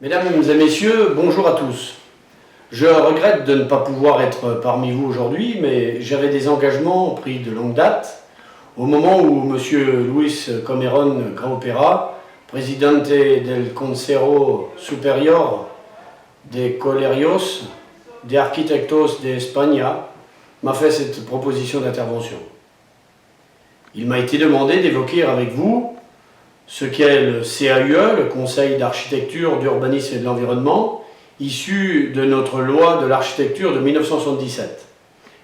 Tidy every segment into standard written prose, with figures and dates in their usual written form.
Mesdames et messieurs, bonjour à tous. Je regrette de ne pas pouvoir être parmi vous aujourd'hui, mais j'avais des engagements pris de longue date au moment où M. Luis Comerón Graupera, Presidente del Consejo Superior de Colegios de Arquitectos de España, m'a fait cette proposition d'intervention. Il m'a été demandé d'évoquer avec vous ce qu'est le CAUE, le Conseil d'architecture, d'urbanisme et de l'environnement, issu de notre loi de l'architecture de 1977,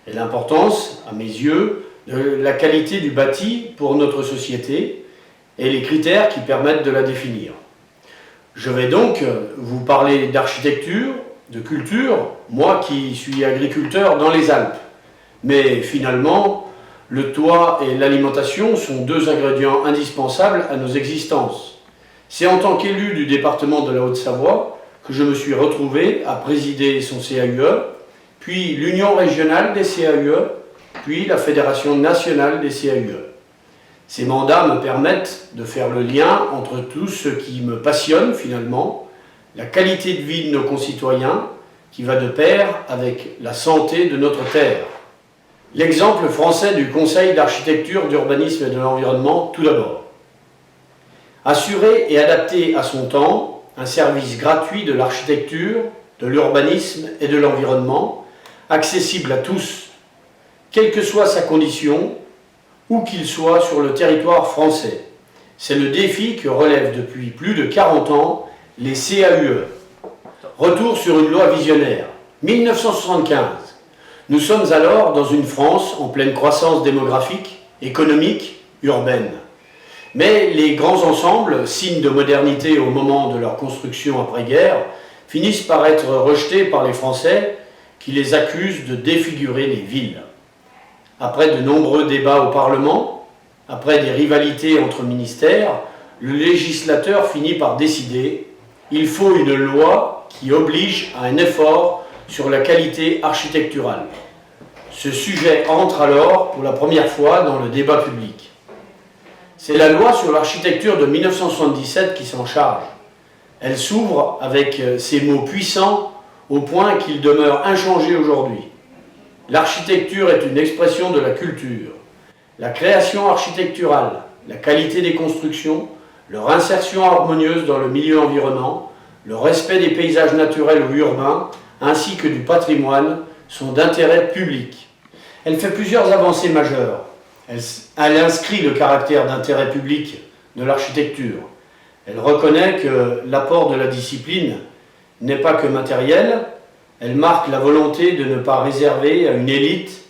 et l'importance, à mes yeux, de la qualité du bâti pour notre société et les critères qui permettent de la définir. Je vais donc vous parler d'architecture, de culture, moi qui suis agriculteur dans les Alpes. Mais finalement, le toit et l'alimentation sont deux ingrédients indispensables à nos existences. C'est en tant qu'élu du département de la Haute-Savoie que je me suis retrouvé à présider son CAUE, puis l'Union régionale des CAUE, puis la Fédération nationale des CAUE. Ces mandats me permettent de faire le lien entre tout ce qui me passionne finalement, la qualité de vie de nos concitoyens, qui va de pair avec la santé de notre terre. L'exemple français du Conseil d'architecture, d'urbanisme et de l'environnement, tout d'abord. Assurer et adapter à son temps un service gratuit de l'architecture, de l'urbanisme et de l'environnement, accessible à tous, quelle que soit sa condition, où qu'il soit sur le territoire français. C'est le défi que relèvent depuis plus de 40 ans les CAUE. Retour sur une loi visionnaire. 1975. Nous sommes alors dans une France en pleine croissance démographique, économique, urbaine. Mais les grands ensembles, signes de modernité au moment de leur construction après-guerre, finissent par être rejetés par les Français qui les accusent de défigurer les villes. Après de nombreux débats au Parlement, après des rivalités entre ministères, le législateur finit par décider « il faut une loi qui oblige à un effort sur la qualité architecturale ». Ce sujet entre alors pour la première fois dans le débat public. C'est la loi sur l'architecture de 1977 qui s'en charge. Elle s'ouvre avec ces mots puissants au point qu'ils demeurent inchangés aujourd'hui. L'architecture est une expression de la culture. La création architecturale, la qualité des constructions, leur insertion harmonieuse dans le milieu environnant, le respect des paysages naturels ou urbains, ainsi que du patrimoine, sont d'intérêt public. Elle fait plusieurs avancées majeures. Elle inscrit le caractère d'intérêt public de l'architecture. Elle reconnaît que l'apport de la discipline n'est pas que matériel. Elle marque la volonté de ne pas réserver à une élite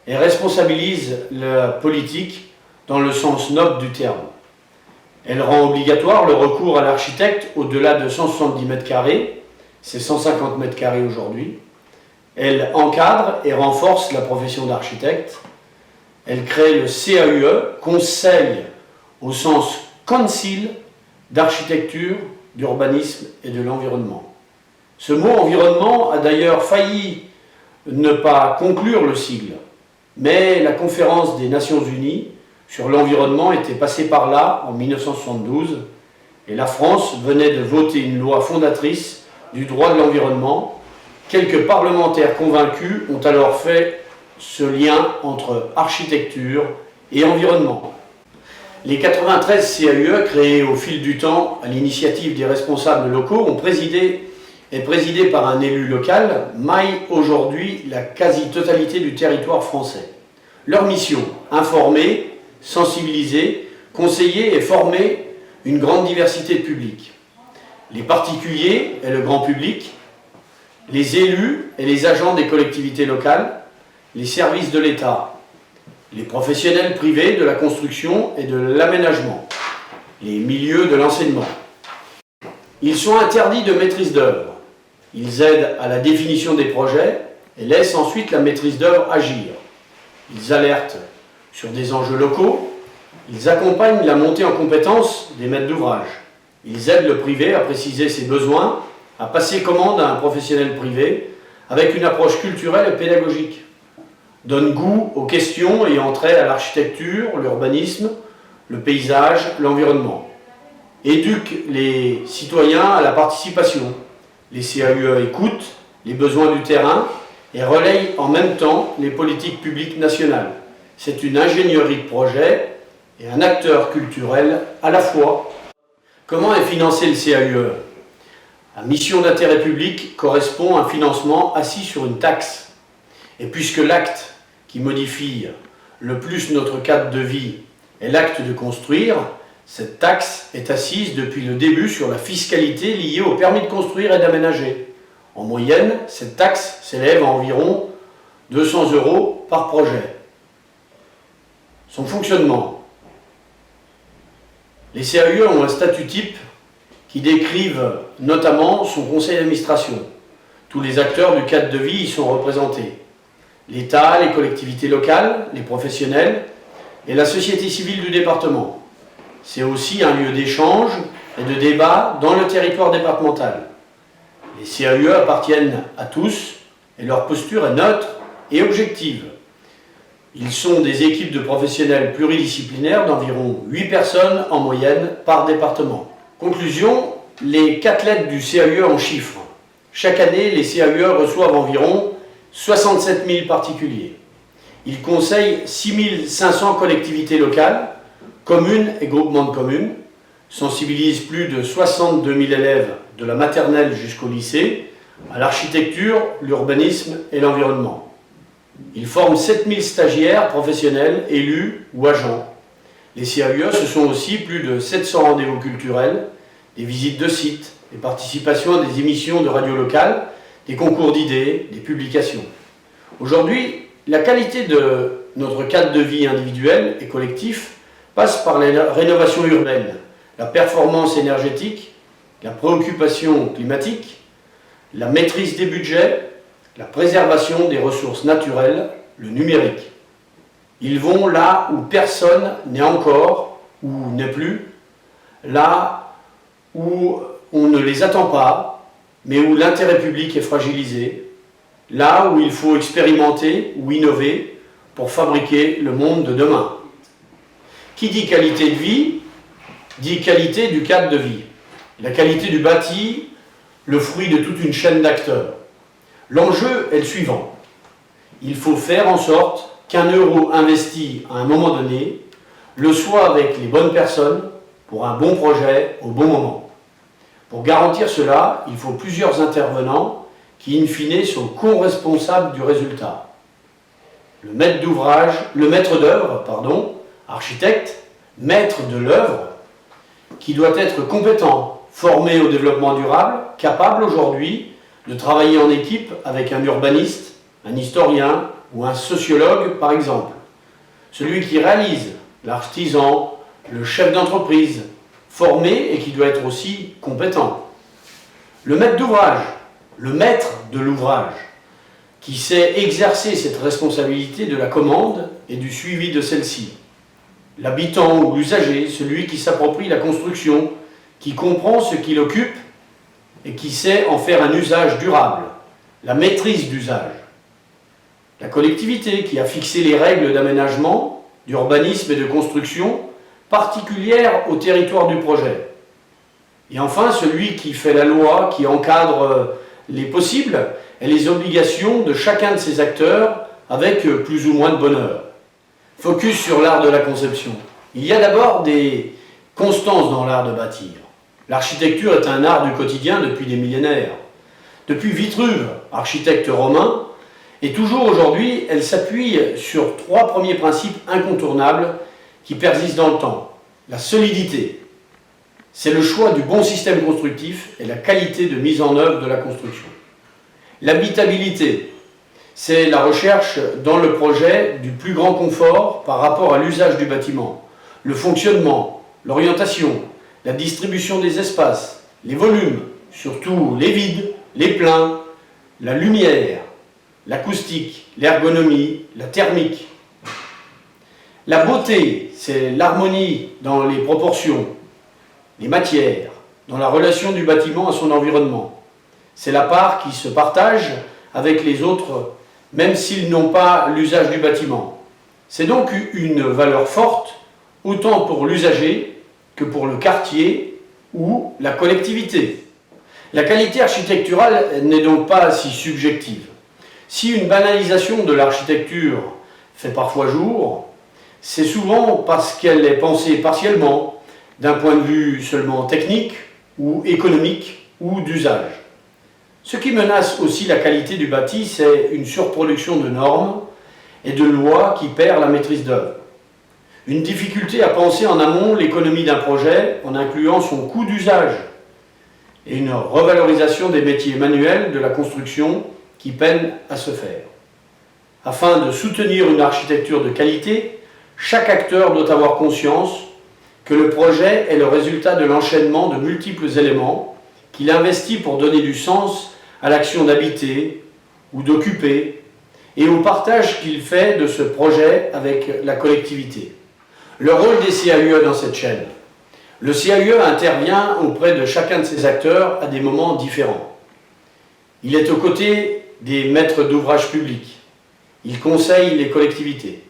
et responsabilise la politique dans le sens noble du terme. Elle rend obligatoire le recours à l'architecte au-delà de 170 mètres carrés, c'est 150 mètres carrés aujourd'hui. Elle encadre et renforce la profession d'architecte. Elle crée le CAUE, Conseil au sens council d'architecture, d'urbanisme et de l'environnement. Ce mot environnement a d'ailleurs failli ne pas conclure le sigle, mais la conférence des Nations Unies sur l'environnement était passée par là en 1972 et la France venait de voter une loi fondatrice du droit de l'environnement. Quelques parlementaires convaincus ont alors fait ce lien entre architecture et environnement. Les 93 CAUE créés au fil du temps à l'initiative des responsables locaux ont présidés par un élu local, maillent aujourd'hui la quasi-totalité du territoire français. Leur mission, informer, sensibiliser, conseiller et former une grande diversité de publics. Les particuliers et le grand public, les élus et les agents des collectivités locales, les services de l'État, les professionnels privés de la construction et de l'aménagement, les milieux de l'enseignement. Ils sont interdits de maîtrise d'œuvre. Ils aident à la définition des projets et laissent ensuite la maîtrise d'œuvre agir. Ils alertent sur des enjeux locaux, ils accompagnent la montée en compétence des maîtres d'ouvrage. Ils aident le privé à préciser ses besoins, à passer commande à un professionnel privé avec une approche culturelle et pédagogique. Donnent goût aux questions ayant trait à l'architecture, l'urbanisme, le paysage, l'environnement. éduquent les citoyens à la participation. Les CAUE écoutent les besoins du terrain et relayent en même temps les politiques publiques nationales. C'est une ingénierie de projet et un acteur culturel à la fois. Comment est financé le CAUE? La mission d'intérêt public correspond à un financement assis sur une taxe. Et puisque l'acte qui modifie le plus notre cadre de vie est l'acte de construire, cette taxe est assise depuis le début sur la fiscalité liée au permis de construire et d'aménager. En moyenne, cette taxe s'élève à environ 200 € par projet. Son fonctionnement. Les CAUE ont un statut type qui décrivent notamment son conseil d'administration. Tous les acteurs du cadre de vie y sont représentés. L'État, les collectivités locales, les professionnels et la société civile du département. C'est aussi un lieu d'échange et de débat dans le territoire départemental. Les CAUE appartiennent à tous et leur posture est neutre et objective. Ils sont des équipes de professionnels pluridisciplinaires d'environ 8 personnes en moyenne par département. Conclusion, les 4 lettres du CAUE en chiffres. Chaque année, les CAUE reçoivent environ 67 000 particuliers. Ils conseillent 6 500 collectivités locales, communes et groupements de communes, sensibilisent plus de 62 000 élèves de la maternelle jusqu'au lycée à l'architecture, l'urbanisme et l'environnement. Ils forment 7 000 stagiaires, professionnels, élus ou agents. Les CAUE, ce sont aussi plus de 700 rendez-vous culturels, des visites de sites, des participations à des émissions de radio locales, des concours d'idées, des publications. Aujourd'hui, la qualité de notre cadre de vie individuel et collectif passe par la rénovation urbaine, la performance énergétique, la préoccupation climatique, la maîtrise des budgets, la préservation des ressources naturelles, le numérique. Ils vont là où personne n'est encore, ou n'est plus, là où on ne les attend pas, mais où l'intérêt public est fragilisé, là où il faut expérimenter ou innover pour fabriquer le monde de demain. Qui dit qualité de vie, dit qualité du cadre de vie. La qualité du bâti, le fruit de toute une chaîne d'acteurs. L'enjeu est le suivant. Il faut faire en sorte qu'un euro investi à un moment donné le soit avec les bonnes personnes pour un bon projet au bon moment. Pour garantir cela, il faut plusieurs intervenants qui, in fine, sont co-responsables du résultat. Le maître d'œuvre, architecte, maître de l'œuvre, qui doit être compétent, formé au développement durable, capable aujourd'hui de travailler en équipe avec un urbaniste, un historien ou un sociologue par exemple. Celui qui réalise, l'artisan, le chef d'entreprise, formé et qui doit être aussi compétent. Le maître d'ouvrage, le maître de l'ouvrage, qui sait exercer cette responsabilité de la commande et du suivi de celle-ci. L'habitant ou l'usager, celui qui s'approprie la construction, qui comprend ce qui l'occupe et qui sait en faire un usage durable, la maîtrise d'usage. La collectivité qui a fixé les règles d'aménagement, d'urbanisme et de construction particulières au territoire du projet. Et enfin, celui qui fait la loi, qui encadre les possibles et les obligations de chacun de ces acteurs avec plus ou moins de bonheur. Focus sur l'art de la conception. Il y a d'abord des constances dans l'art de bâtir. L'architecture est un art du quotidien depuis des millénaires. Depuis Vitruve, architecte romain, et toujours aujourd'hui, elle s'appuie sur 3 premiers principes incontournables qui persistent dans le temps. La solidité, c'est le choix du bon système constructif et la qualité de mise en œuvre de la construction. L'habitabilité, c'est la recherche dans le projet du plus grand confort par rapport à l'usage du bâtiment. Le fonctionnement, l'orientation, la distribution des espaces, les volumes, surtout les vides, les pleins, la lumière, l'acoustique, l'ergonomie, la thermique. La beauté, c'est l'harmonie dans les proportions, les matières, dans la relation du bâtiment à son environnement. C'est la part qui se partage avec les autres, même s'ils n'ont pas l'usage du bâtiment. C'est donc une valeur forte, autant pour l'usager que pour le quartier ou la collectivité. La qualité architecturale n'est donc pas si subjective. Si une banalisation de l'architecture fait parfois jour, c'est souvent parce qu'elle est pensée partiellement, d'un point de vue seulement technique ou économique ou d'usage. Ce qui menace aussi la qualité du bâti, c'est une surproduction de normes et de lois qui perd la maîtrise d'œuvre. Une difficulté à penser en amont l'économie d'un projet en incluant son coût d'usage et une revalorisation des métiers manuels de la construction qui peine à se faire. Afin de soutenir une architecture de qualité, chaque acteur doit avoir conscience que le projet est le résultat de l'enchaînement de multiples éléments qu'il investit pour donner du sens à l'action d'habiter ou d'occuper et au partage qu'il fait de ce projet avec la collectivité. Le rôle des CAUE dans cette chaîne. Le CAUE intervient auprès de chacun de ces acteurs à des moments différents. Il est aux côtés des maîtres d'ouvrage publics. Il conseille les collectivités.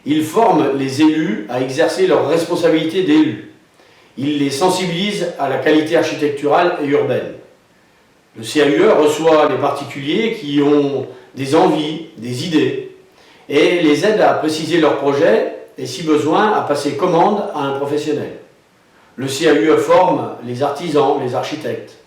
Il forme les élus à exercer leurs responsabilités d'élus. Il les sensibilise à la qualité architecturale et urbaine. Le CAUE reçoit les particuliers qui ont des envies, des idées, et les aide à préciser leurs projets et, si besoin, à passer commande à un professionnel. Le CAUE forme les artisans, les architectes.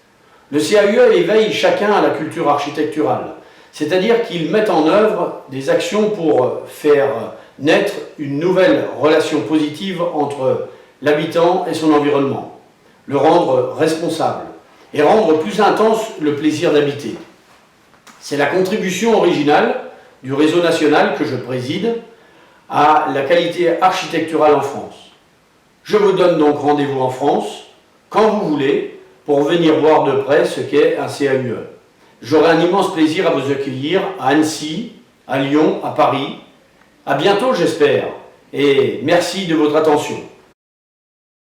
Le CAUE éveille chacun à la culture architecturale, c'est-à-dire qu'ils mettent en œuvre des actions pour faire naître une nouvelle relation positive entre l'habitant et son environnement, le rendre responsable et rendre plus intense le plaisir d'habiter. C'est la contribution originale du réseau national que je préside à la qualité architecturale en France. Je vous donne donc rendez-vous en France, quand vous voulez, pour venir voir de près ce qu'est un CAUE. J'aurai un immense plaisir à vous accueillir à Annecy, à Lyon, à Paris. À bientôt, j'espère, et merci de votre attention.